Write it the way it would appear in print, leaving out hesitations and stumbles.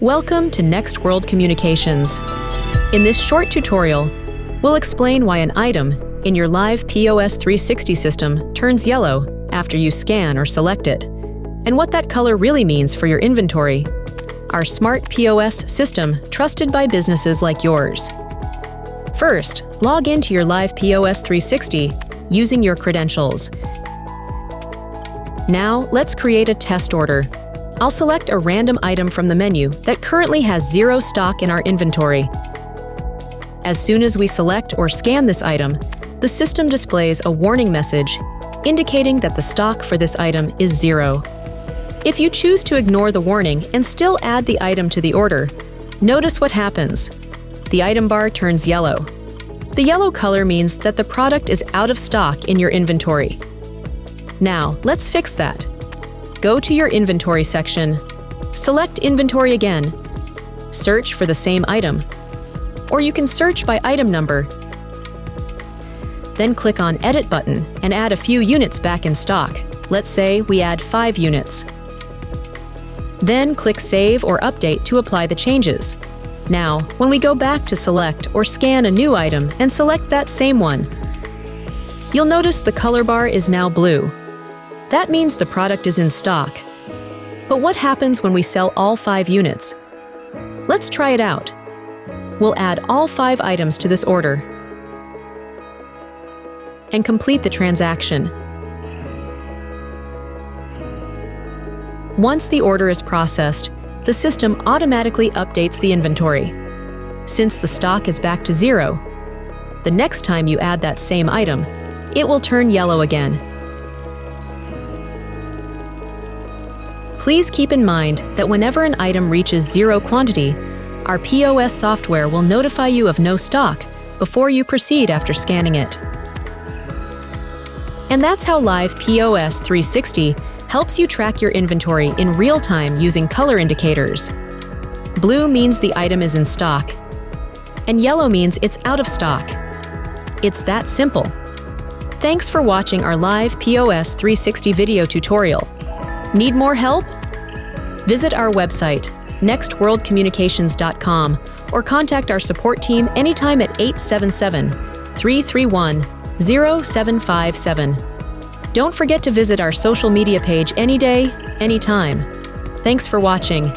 Welcome to NextWorldCommunications. In this short tutorial, we'll explain why an item in your LIVEPOS360 system turns yellow after you scan or select it, and what that color really means for your inventory. Our smart POS system trusted by businesses like yours. First, log into your LIVEPOS360 using your credentials. Now, let's create a test order. I'll select a random item from the menu that currently has zero stock in our inventory. As soon as we select or scan this item, the system displays a warning message indicating that the stock for this item is zero. If you choose to ignore the warning and still add the item to the order, notice what happens. The item bar turns yellow. The yellow color means that the product is out of stock in your inventory. Now, let's fix that. Go to your inventory section, select inventory again, search for the same item, or you can search by item number. Then click on Edit button and add a few units back in stock. Let's say we add 5 units. Then click Save or Update to apply the changes. Now, when we go back to select or scan a new item and select that same one, you'll notice the color bar is now blue. That means the product is in stock. But what happens when we sell all 5 units? Let's try it out. We'll add all 5 items to this order and complete the transaction. Once the order is processed, the system automatically updates the inventory. Since the stock is back to zero, the next time you add that same item, it will turn yellow again. Please keep in mind that whenever an item reaches zero quantity, our POS software will notify you of no stock before you proceed after scanning it. And that's how LIVEPOS360 helps you track your inventory in real time using color indicators. Blue means the item is in stock, and yellow means it's out of stock. It's that simple. Thanks for watching our LIVEPOS360 video tutorial. Need more help? Visit our website, NextWorldCommunications.com, or contact our support team anytime at 877-331-0757. Don't forget to visit our social media page any day, anytime. Thanks for watching.